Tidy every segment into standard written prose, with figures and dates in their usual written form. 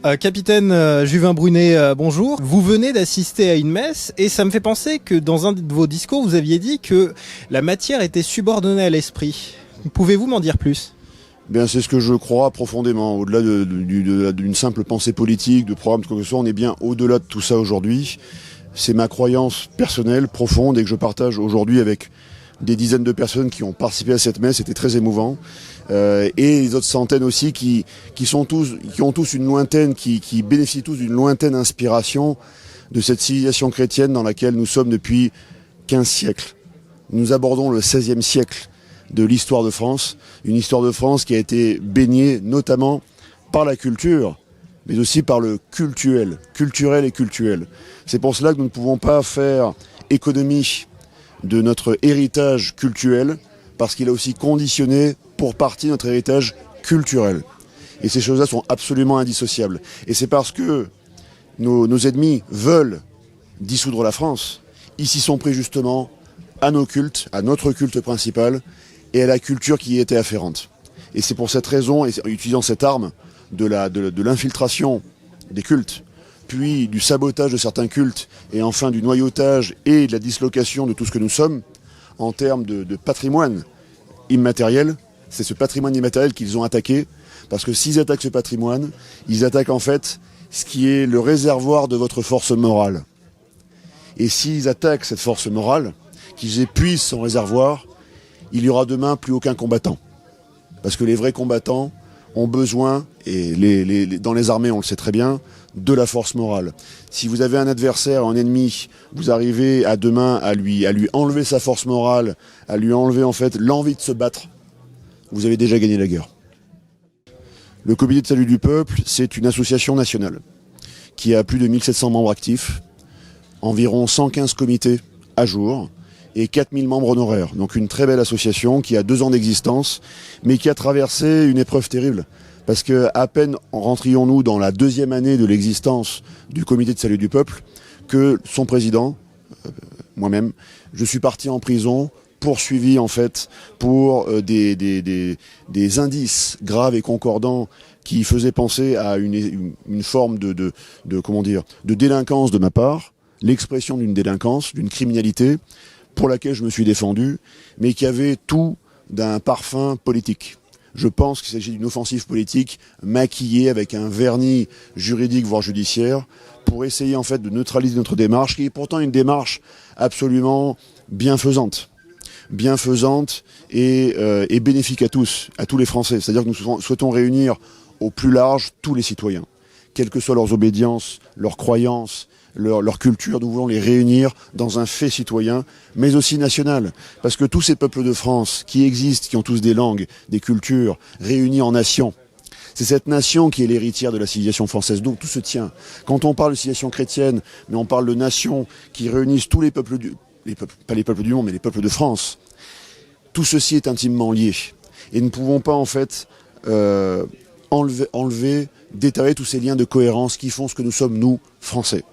Capitaine Juvin Brunet, bonjour. Vous venez d'assister à une messe et ça me fait penser que dans un de vos discours, vous aviez dit que la matière était subordonnée à l'esprit. Pouvez-vous m'en dire plus ? Bien, c'est ce que je crois profondément. Au-delà d'une simple pensée politique, de programme de quoi que ce soit, on est bien au-delà de tout ça aujourd'hui. C'est ma croyance personnelle, profonde, et que je partage aujourd'hui avec des dizaines de personnes qui ont participé à cette messe. C'était très émouvant. Et les autres centaines aussi qui ont tous une lointaine, qui bénéficient tous d'une lointaine inspiration de cette civilisation chrétienne dans laquelle nous sommes depuis 15 siècles. Nous abordons le 16e siècle de l'histoire de France, une histoire de France qui a été baignée notamment par la culture, mais aussi par le cultuel et cultuel. C'est pour cela que nous ne pouvons pas faire économie de notre héritage cultuel, parce qu'il a aussi conditionné pour partie notre héritage culturel. Et ces choses-là sont absolument indissociables. Et c'est parce que nos ennemis veulent dissoudre la France, ils s'y sont pris justement à nos cultes, à notre culte principal, et à la culture qui y était afférente. Et c'est pour cette raison, et en utilisant cette arme de l'infiltration des cultes, puis du sabotage de certains cultes, et enfin du noyautage et de la dislocation de tout ce que nous sommes, en termes de patrimoine immatériel, c'est ce patrimoine immatériel qu'ils ont attaqué, parce que s'ils attaquent ce patrimoine, ils attaquent en fait ce qui est le réservoir de votre force morale. Et s'ils attaquent cette force morale, qu'ils épuisent son réservoir, il y aura demain plus aucun combattant. Parce que les vrais combattants ont besoin, et dans les armées on le sait très bien, de la force morale. Si vous avez un adversaire, un ennemi, vous arrivez à demain à lui enlever sa force morale, à lui enlever en fait l'envie de se battre, vous avez déjà gagné la guerre. Le Comité de salut du peuple, c'est une association nationale qui a plus de 1700 membres actifs, environ 115 comités à jour et 4000 membres honoraires. Donc une très belle association qui a 2 ans d'existence, mais qui a traversé une épreuve terrible. Parce que à peine rentrions-nous dans la 2e année de l'existence du Comité de salut du peuple que son président, moi-même, je suis parti en prison, poursuivi en fait pour des indices graves et concordants qui faisaient penser à une forme de délinquance de ma part, l'expression d'une délinquance, d'une criminalité pour laquelle je me suis défendu, mais qui avait tout d'un parfum politique. Je pense qu'il s'agit d'une offensive politique maquillée avec un vernis juridique, voire judiciaire, pour essayer en fait de neutraliser notre démarche, qui est pourtant une démarche absolument bienfaisante et bénéfique à tous les Français. C'est-à-dire que nous souhaitons réunir au plus large tous les citoyens, quelles que soient leurs obédiences, leurs croyances, leur culture. Nous voulons les réunir dans un fait citoyen, mais aussi national. Parce que tous ces peuples de France qui existent, qui ont tous des langues, des cultures, réunis en nations, c'est cette nation qui est l'héritière de la civilisation française. Donc tout se tient. Quand on parle de civilisation chrétienne, mais on parle de nations qui réunissent tous les peuples pas les peuples du monde, mais les peuples de France, tout ceci est intimement lié. Et nous ne pouvons pas en fait enlever, déterrer tous ces liens de cohérence qui font ce que nous sommes, nous, Français.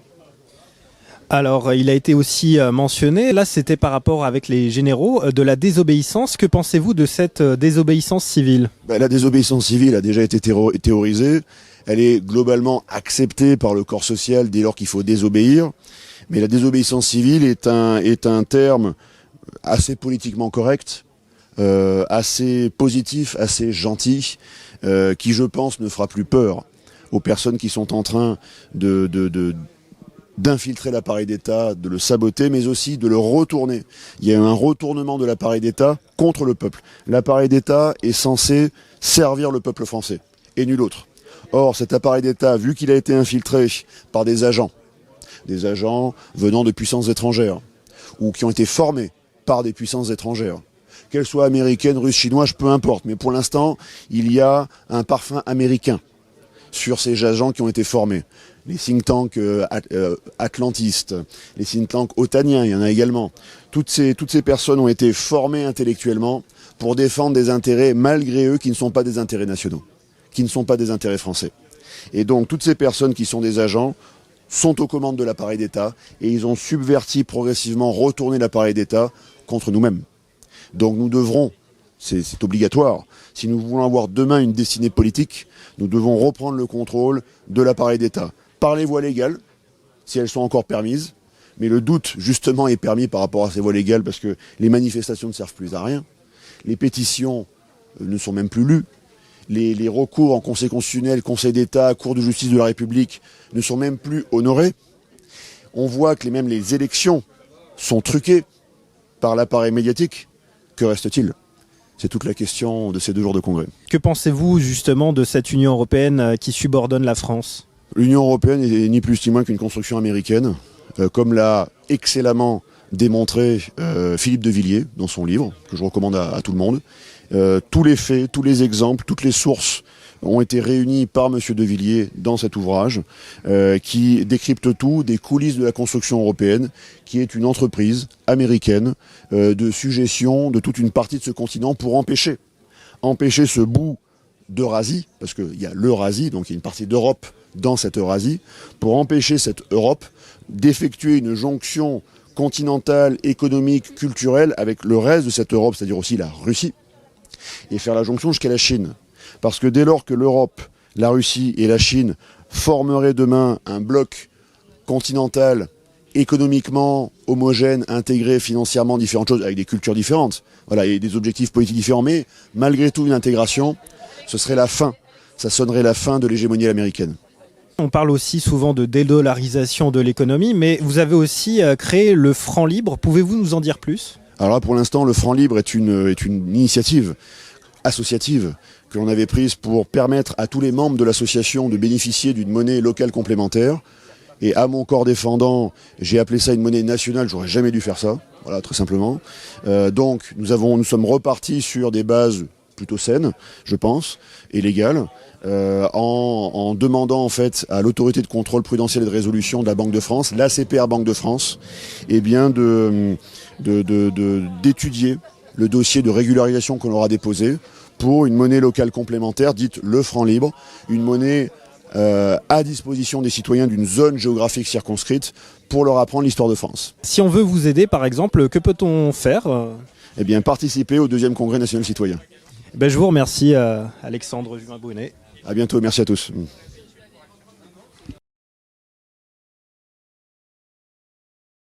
Alors, il a été aussi mentionné, là c'était par rapport avec les généraux, de la désobéissance. Que pensez-vous de cette désobéissance civile ? La désobéissance civile a déjà été théorisée. Elle est globalement acceptée par le corps social dès lors qu'il faut désobéir. Mais la désobéissance civile est un terme assez politiquement correct, assez positif, assez gentil, qui je pense ne fera plus peur aux personnes qui sont en train d'infiltrer l'appareil d'État, de le saboter, mais aussi de le retourner. Il y a un retournement de l'appareil d'État contre le peuple. L'appareil d'État est censé servir le peuple français, et nul autre. Or, cet appareil d'État, vu qu'il a été infiltré par des agents venant de puissances étrangères, ou qui ont été formés par des puissances étrangères, qu'elles soient américaines, russes, chinoises, peu importe, mais pour l'instant, il y a un parfum américain sur ces agents qui ont été formés. Les think tanks atlantistes, les think tanks otaniens, il y en a également. Toutes ces personnes ont été formées intellectuellement pour défendre des intérêts, malgré eux, qui ne sont pas des intérêts nationaux, qui ne sont pas des intérêts français. Et donc, toutes ces personnes qui sont des agents sont aux commandes de l'appareil d'État et ils ont subverti progressivement, retourné l'appareil d'État contre nous-mêmes. Donc nous devrons, c'est obligatoire. Si nous voulons avoir demain une destinée politique, nous devons reprendre le contrôle de l'appareil d'État. Par les voies légales, si elles sont encore permises, mais le doute justement est permis par rapport à ces voies légales parce que les manifestations ne servent plus à rien. Les pétitions ne sont même plus lues. Les recours en Conseil constitutionnel, Conseil d'État, Cour de justice de la République ne sont même plus honorés. On voit que même les élections sont truquées par l'appareil médiatique. Que reste-t-il ? C'est toute la question de ces 2 jours de congrès. Que pensez-vous justement de cette Union européenne qui subordonne la France ? L'Union européenne est ni plus ni moins qu'une construction américaine, comme l'a excellemment démontré Philippe de Villiers dans son livre, que je recommande à tout le monde. Tous les faits, tous les exemples, toutes les sources ont été réunis par M. de Villiers dans cet ouvrage qui décrypte tout des coulisses de la construction européenne, qui est une entreprise américaine de suggestion de toute une partie de ce continent pour empêcher ce bout d'Eurasie, parce qu'il y a l'Eurasie, donc il y a une partie d'Europe dans cette Eurasie, pour empêcher cette Europe d'effectuer une jonction continentale, économique, culturelle avec le reste de cette Europe, c'est-à-dire aussi la Russie, et faire la jonction jusqu'à la Chine. Parce que dès lors que l'Europe, la Russie et la Chine formeraient demain un bloc continental économiquement homogène, intégré, financièrement différentes choses, avec des cultures différentes, voilà, et des objectifs politiques différents, mais malgré tout une intégration, ce serait la fin. Ça sonnerait la fin de l'hégémonie américaine. On parle aussi souvent de dédollarisation de l'économie, mais vous avez aussi créé le franc libre. Pouvez-vous nous en dire plus ? Alors là, pour l'instant, le franc libre est une initiative associative que l'on avait prise pour permettre à tous les membres de l'association de bénéficier d'une monnaie locale complémentaire. Et à mon corps défendant, j'ai appelé ça une monnaie nationale, j'aurais jamais dû faire ça, voilà, très simplement. Donc nous sommes repartis sur des bases plutôt saines, je pense, et légales, en demandant en fait à l'autorité de contrôle prudentiel et de résolution de la Banque de France, l'ACPR Banque de France, eh bien d'étudier le dossier de régularisation qu'on leur a déposé pour une monnaie locale complémentaire, dite le franc libre, une monnaie à disposition des citoyens d'une zone géographique circonscrite pour leur apprendre l'histoire de France. Si on veut vous aider, par exemple, que peut-on faire ? Eh bien, participer au 2e Congrès national citoyen. Je vous remercie, Alexandre Juvin-Brunet. À bientôt, merci à tous.